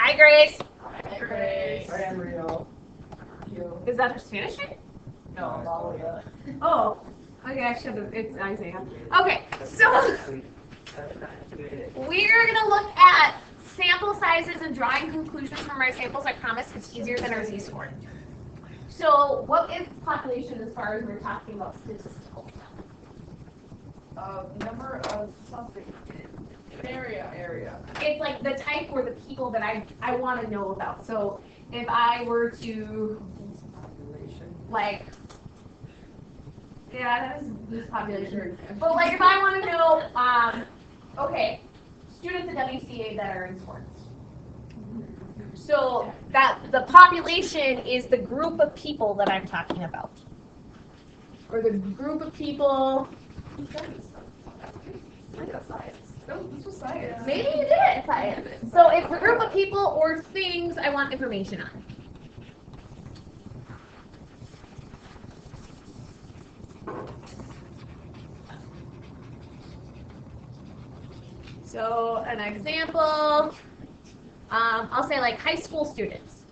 Hi, Grace. Hi, Grace. I am real. Is that the Spanish name? No, Malia. Oh, okay, I should have. It's Isaiah. Okay, so we're going to look at sample sizes and drawing conclusions from our samples. I promise it's easier than our Z-score. So what is population as far as we're talking about statistical stuff? Number of something. Area. It's like the type or the people that I want to know about. So if I were to, like, yeah, that is this population. But like if I want to know, okay, students at WCA that are in sports. So that the population is the group of people that I'm talking about. Or the group of people. I got science. No, this was science. Maybe you did science. So it's a group of people or things I want information on. So an example, I'll say like high school students.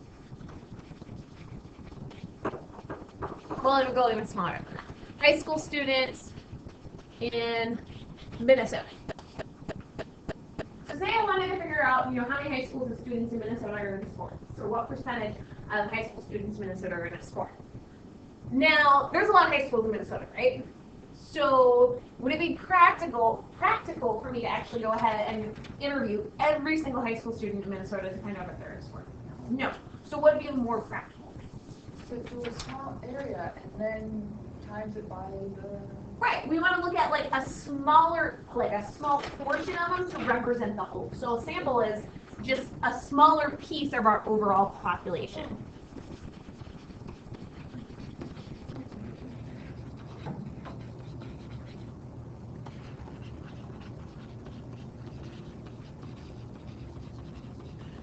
Well, it'll go even smaller than that. High school students in Minnesota. So say I wanted to figure out, how many high schools and students in Minnesota are in sports, or what percentage of high school students in Minnesota are in a sport. Now, there's a lot of high schools in Minnesota, right? So would it be practical for me to actually go ahead and interview every single high school student in Minnesota to find out if they're in sport? No. So what would be more practical? So do a small area and then times it by the... Right. We want to look at like a small portion of them to represent the whole. So a sample is just a smaller piece of our overall population.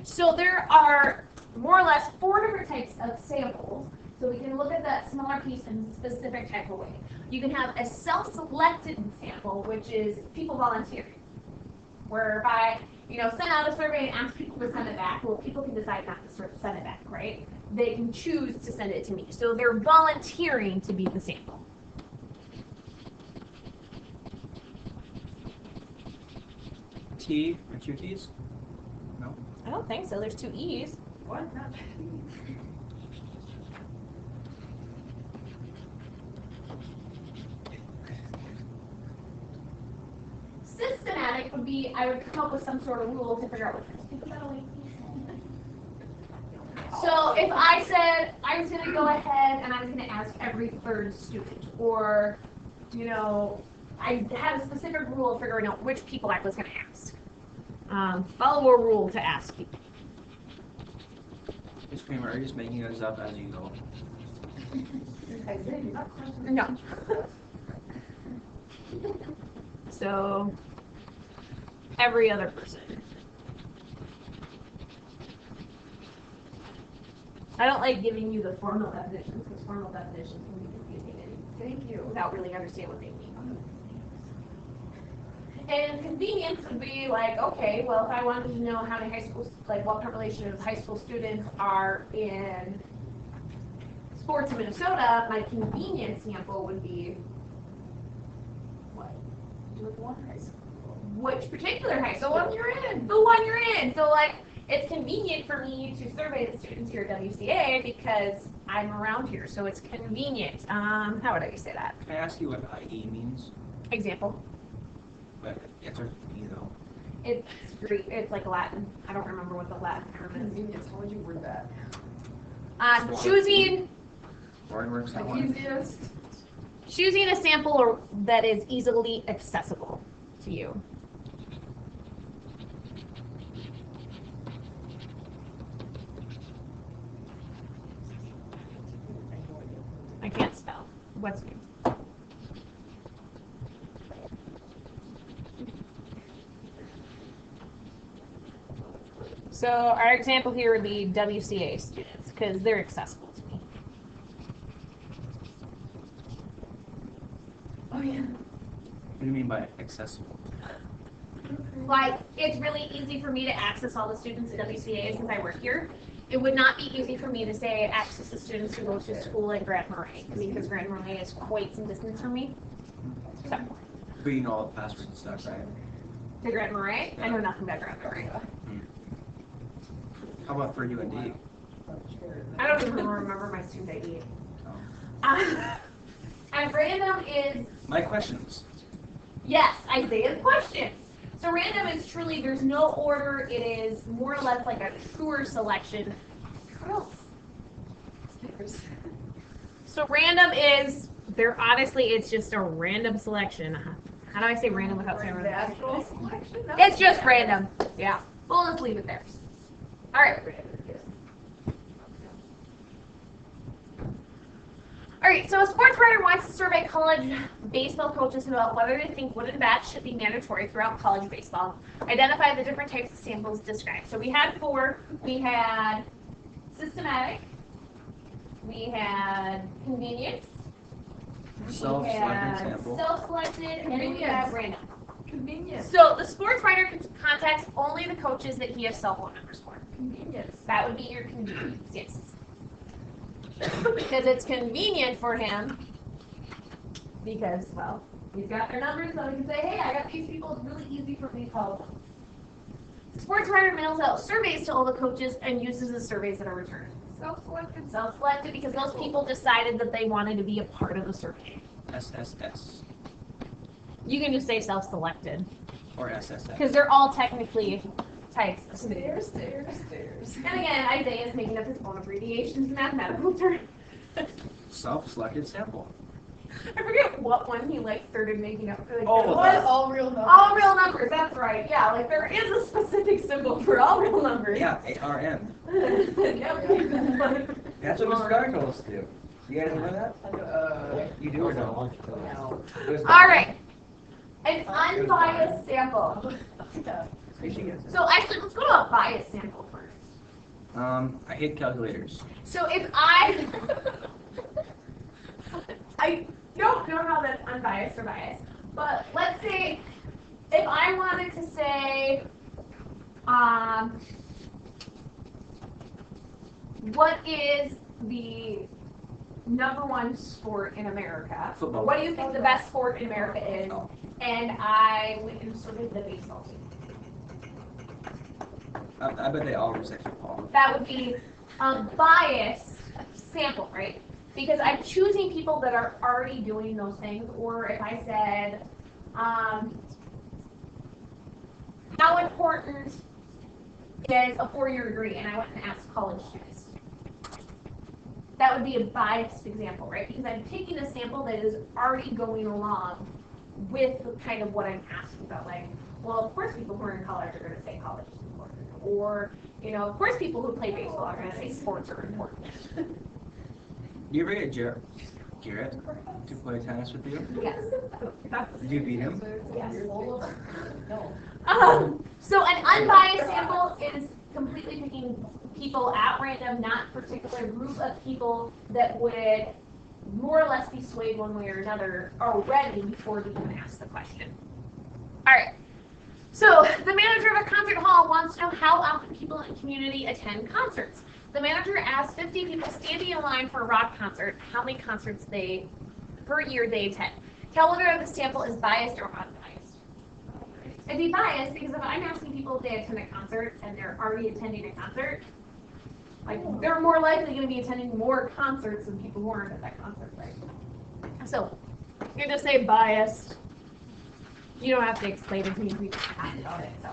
So there are more or less 4 different types of samples. So we can look at that smaller piece in a specific type of way. You can have a self-selected sample, which is people volunteering. Whereby, send out a survey and ask people to send it back. Well, people can decide not to send it back, right? They can choose to send it to me. So they're volunteering to be the sample. T or 2 T's? No. I don't think so. There's 2 E's. What? Not Systematic would be, I would come up with some sort of rule to figure out what So if I said I was going to go ahead and I was going to ask every 3rd student, or, I had a specific rule of figuring out which people I was going to ask. Follow a rule to ask people. Ms. Kramer, are you just making those up as you go? No. So, every other person. I don't like giving you the formal definitions, because formal definitions can be confusing Thank you. without really understanding what they mean. And convenience would be like, okay, well, if I wanted to know how many high schools, like what population of high school students are in sports in Minnesota, my convenience sample would be what? Do it one high school. Which particular high school? The one you're in. The one you're in. So like, it's convenient for me to survey the students here at WCA because I'm around here, so it's convenient. How would I say that? Can I ask you what IE means? Example. But answer me though. It's Greek. It's like Latin. I don't remember what the Latin term is. Convenience. How would you word that? Choosing Boring works that one. Easiest. choosing a sample that is easily accessible to you. I can't spell. What's new? So our example here would be WCA students because they're accessible to me. Oh yeah. What do you mean by accessible? Like, it's really easy for me to access all the students at WCA since I work here. It would not be easy for me to say access the students who go to school in Grand Marais, because Grand Marais is quite some distance from me. So, But you know all the passwords and stuff, right? to Grand Marais, I know nothing about Grand Marais. How about for UND? I don't even remember my student ID. Oh. And random is, My questions. yes, Isaiah's questions. So random is truly, there's no order, it is more or less like a truer selection. So random is, honestly, it's just a random selection. How do I say random without saying random? Natural selection? It's just random, yeah. We'll just leave it there. All right. All right, so a sports writer wants to survey college baseball coaches about whether they think wood and bat should be mandatory throughout college baseball. Identify the different types of samples described. So we had 4. We had systematic. We had convenience. Self-selected sample. Self-selected, and then we have random. Convenience. So the sports writer contacts only the coaches that he has cell phone numbers for. Convenience. That would be your convenience, yes. Because it's convenient for him. Because, well, he's got their numbers, so he can say, hey, I got these people. It's really easy for me to call them. The sports writer mails out surveys to all the coaches and uses the surveys that are returned. Self-selected. Self-selected because those people decided that they wanted to be a part of the survey. SSS. You can just say self-selected. Or SSS. Because they're all technically types of Stairs. And again, Isaiah is making up his own abbreviations in mathematical terms. Self-selected sample. I forget what one he started making up. Like, Oh, What? All real numbers. all real numbers. That's right. Yeah, like there is a specific symbol for all real numbers. Yeah, ARN. Yep. That's what Mr. Gar told us to do. You guys know that? You do or no? No. All right. An unbiased sample. So actually, let's go to a biased sample first. I hate calculators. So if I don't know how that's unbiased or biased, but let's say if I wanted to say, what is the #1 sport in America? Football. What do you think the best sport in America is? Oh. And I went and surveyed the baseball team. I bet they all respect football. That would be a biased sample, right? Because I'm choosing people that are already doing those things. Or if I said, how important is a 4-year degree? And I went and asked college students. That would be a biased example, right? Because I'm taking a sample that is already going along with kind of what I'm asking about. Like, well, of course people who are in college are going to say college is important. Or, of course people who play baseball are going to say sports are important. Do you ever get Garrett to play tennis with you? Yes. Did you beat him? Yes. No. So an unbiased sample is completely picking people at random, not a particular group of people that would more or less be swayed one way or another already before we even ask the question. All right. So the manager of a concert hall wants to know how often people in the community attend concerts. The manager asks 50 people standing in line for a rock concert how many concerts per year they attend. Tell whether the sample is biased or unbiased. It'd be biased because if I'm asking people if they attend a concert and they're already attending a concert, they're more likely going to be attending more concerts than people who aren't at that concert, right? So you just say biased. You don't have to explain it to me. We just have it on it. So.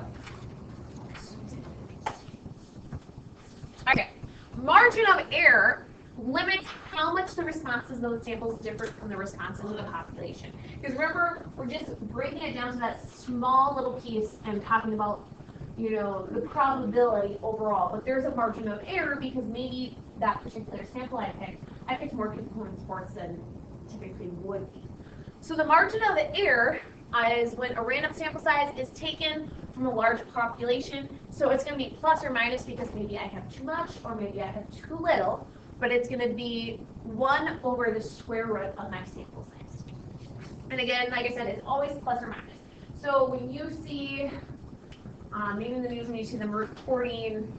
Okay. Margin of error limits how much the responses of those samples differ from the responses of the population. Because remember, we're just breaking it down to that small little piece and talking about, the probability overall. But there's a margin of error because maybe that particular sample I picked more people who are in sports than typically would be. So the margin of error is when a random sample size is taken from a large population. So it's going to be plus or minus because maybe I have too much or maybe I have too little, but it's going to be 1 over the square root of my sample size. And again, like I said, it's always plus or minus. So when you see Maybe in the news when you see them reporting,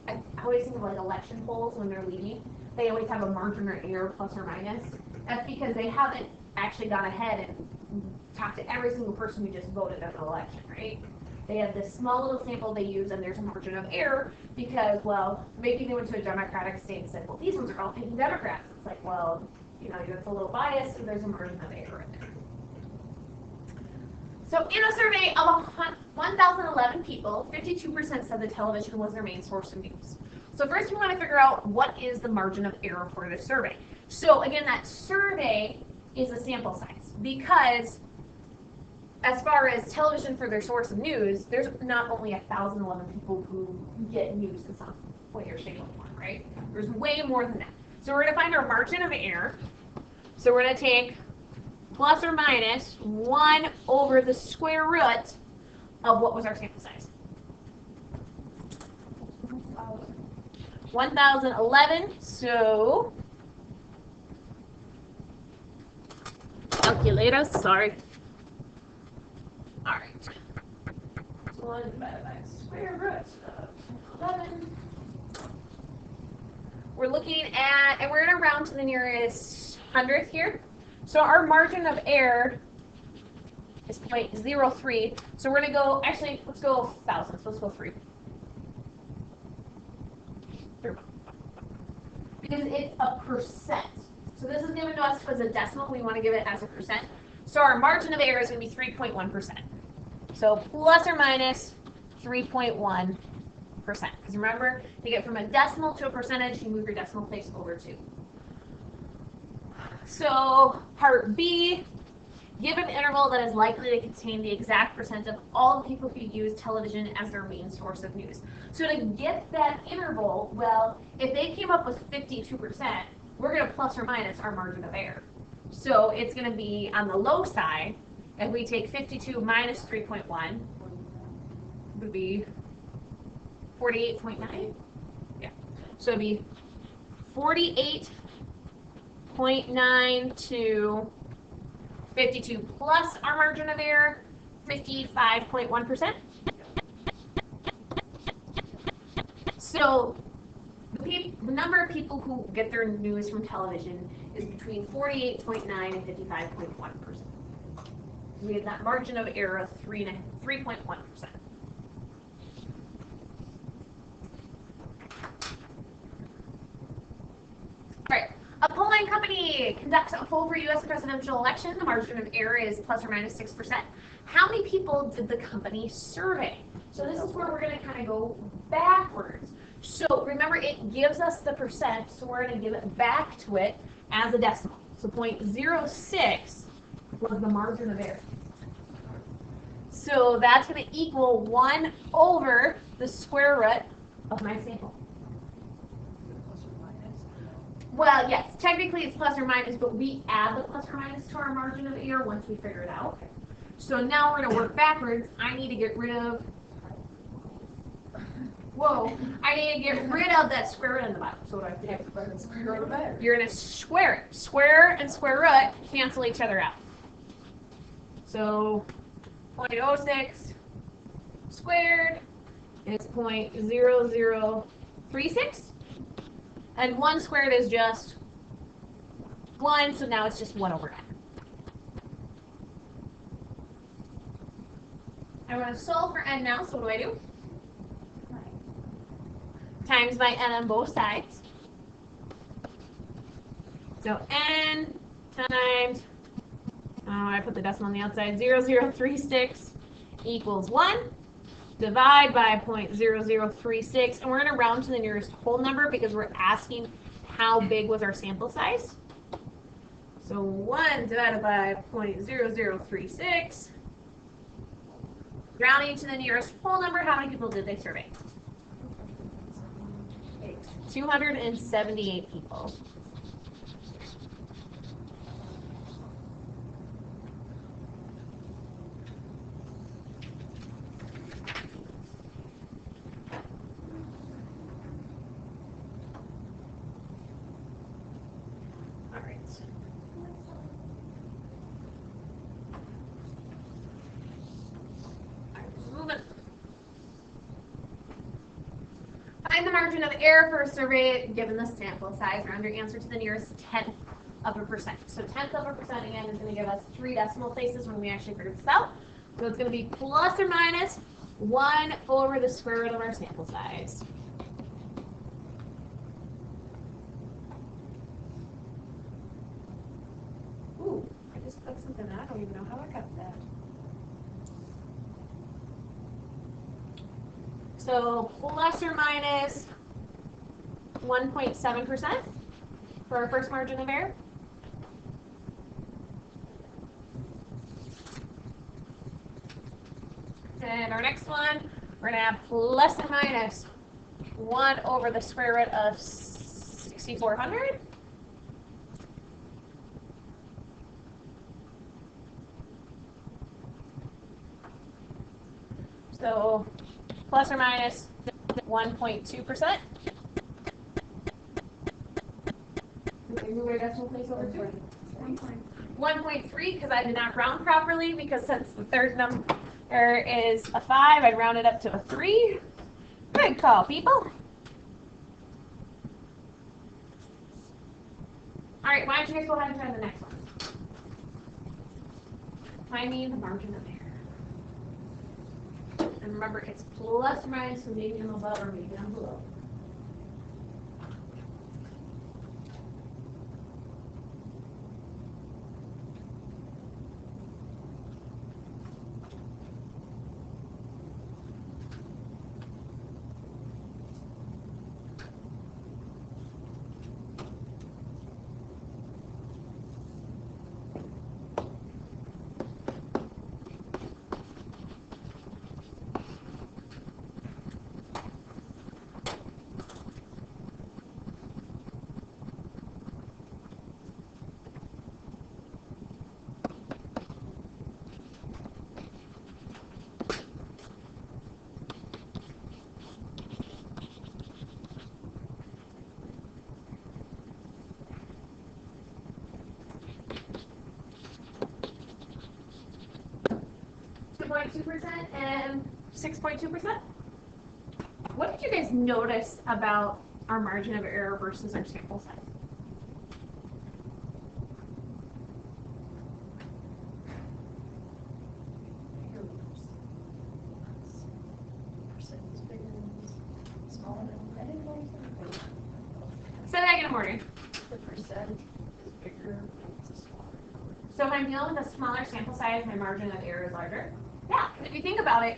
I always think of like election polls when they're leading. They always have a margin or error plus or minus. That's because they haven't actually gone ahead and talked to every single person who just voted in an election, right? They have this small little sample they use, and there's a margin of error because, well, maybe they went to a Democratic state and said, well, these ones are all picking Democrats. It's like, well, you know, it's a little biased, so there's a margin of error in there. So in a survey of 1,011 people, 52% said the television was their main source of news. So first we want to figure out what is the margin of error for this survey. So again, that survey is a sample size because as far as television for their source of news, there's not only 1,011 people who get news in some way or shape or form, right? There's way more than that. So we're going to find our margin of error. So we're going to take plus or minus 1 over the square root of what was our sample size? 1,011. So calculator, sorry. All right. 1 divided by square root of 11. We're looking at, and we're going to round to the nearest hundredth here. So our margin of error is 0.03. So we're going to go, actually, let's go thousands. Let's go 3. Because it's a percent. So this is given to us as a decimal. We want to give it as a percent. So our margin of error is going to be 3.1%. So plus or minus 3.1%. Because remember, to get from a decimal to a percentage, you move your decimal place over 2. So part B, give an interval that is likely to contain the exact percent of all the people who use television as their main source of news. So to get that interval, well, if they came up with 52%, we're going to plus or minus our margin of error. So it's going to be on the low side. If we take 52 minus 3.1, it would be 48.9. Yeah. So it'd be 48.9 to 52 plus our margin of error, 55.1%. So the number of people who get their news from television is between 48.9 and 55.1%. We have that margin of error of 3.1%. All right. A polling company conducts a poll for U.S. presidential election. The margin of error is plus or minus 6%. How many people did the company survey? So this is where we're going to kind of go backwards. So remember, it gives us the percent, so we're going to give it back to it as a decimal. So 0.06 was the margin of error. So that's going to equal 1 over the square root of my sample. Well, yes, technically it's plus or minus, but we add the plus or minus to our margin of error once we figure it out. So now we're going to work backwards. I need to get rid of, I need to get rid of that square root in the bottom. So what do I do? You're going to square it. Square and square root cancel each other out. So 0.06 squared is 0.0036. And 1 squared is just 1, so now it's just 1 over n. I want to solve for n now, so what do? Times by n on both sides. So n times, I put the decimal on the outside, 0.0036 equals 1. Divide by 0.0036, and we're going to round to the nearest whole number because we're asking how big was our sample size. So 1 divided by 0.0036, rounding to the nearest whole number, how many people did they survey? 278 people. Find the margin of error for a survey given the sample size. Round your answer to the nearest 10th of a percent. So 10th of a percent again is going to give us 3 decimal places when we actually figure this out. So it's going to be plus or minus 1 over the square root of our sample size. Ooh, I just clicked something and I don't even know how I got that. So plus or minus 1.7% for our first margin of error. And our next one, we're going to have plus or minus 1 over the square root of 6,400. So plus or minus 1.2%. Move our decimal place over to 1.3 because I did not round properly, because since the third number is a 5, I'd round it up to a 3. Good call, people. All right, why don't you guys go ahead and try the next one. Find me the margin of error. And remember, it's plus or minus, so maybe I'm above or maybe I'm below. .2% and 6.2%. What did you guys notice about our margin of error versus our sample size? Say that again, Morgan. The percent is bigger. So if I'm dealing with a smaller sample size, my margin of error is larger. Yeah, and if you think about it,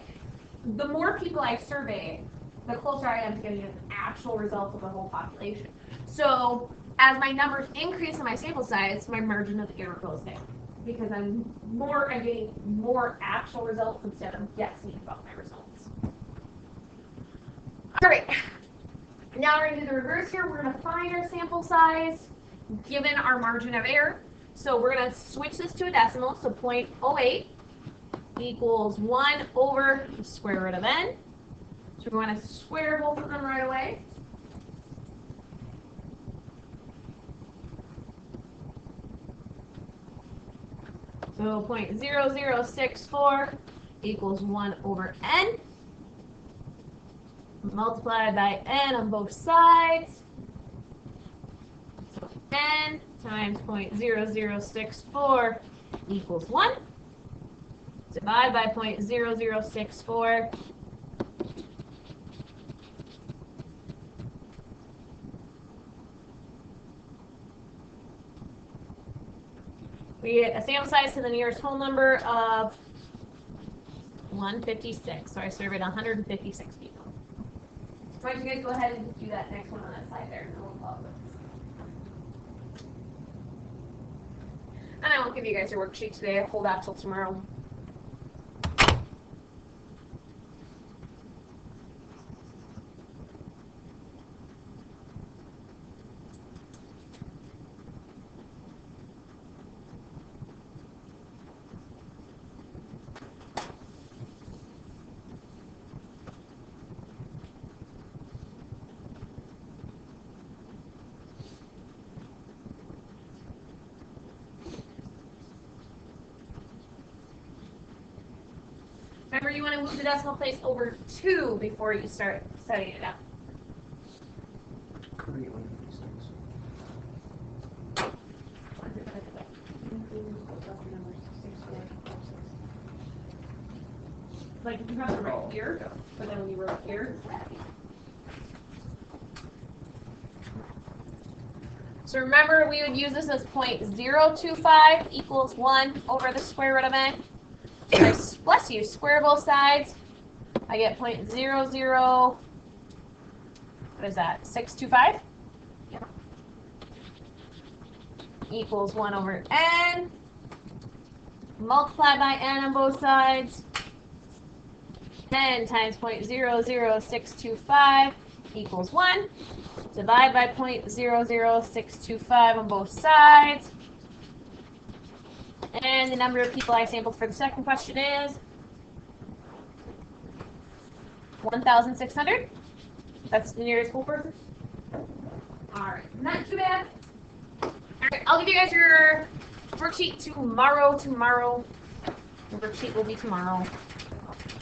the more people I survey, the closer I am to getting an actual result of the whole population. So as my numbers increase in my sample size, my margin of error goes down, because I'm getting more actual results instead of guessing about my results. All right, now we're going to do the reverse here. We're going to find our sample size given our margin of error. So we're going to switch this to a decimal, so 0.08 equals 1 over the square root of n. So we want to square both of them right away. So 0.0064 equals 1 over n, multiplied by n on both sides. So n times 0.0064 equals 1. Divide by 0.0064. We get a sample size to the nearest whole number of 156. So I surveyed 156 people. Why don't you guys go ahead and do that next one on that side there, and then we'll follow this. And I won't give you guys your worksheet today. I'll hold that till tomorrow. Remember, you want to move the decimal place over 2 before you start setting it up. here, but then we wrote here. So remember, we would use this as 0.025 equals 1 over the square root of n. Bless you, square both sides. I get 0.00, what is that, 625? Yep. Equals 1 over n. Multiply by n on both sides. 10 times 0.00625 equals 1. Divide by 0.00625 on both sides. And the number of people I sampled for the second question is 1,600. That's the nearest whole person. Alright, not too bad. Alright, I'll give you guys your worksheet tomorrow. The worksheet will be tomorrow.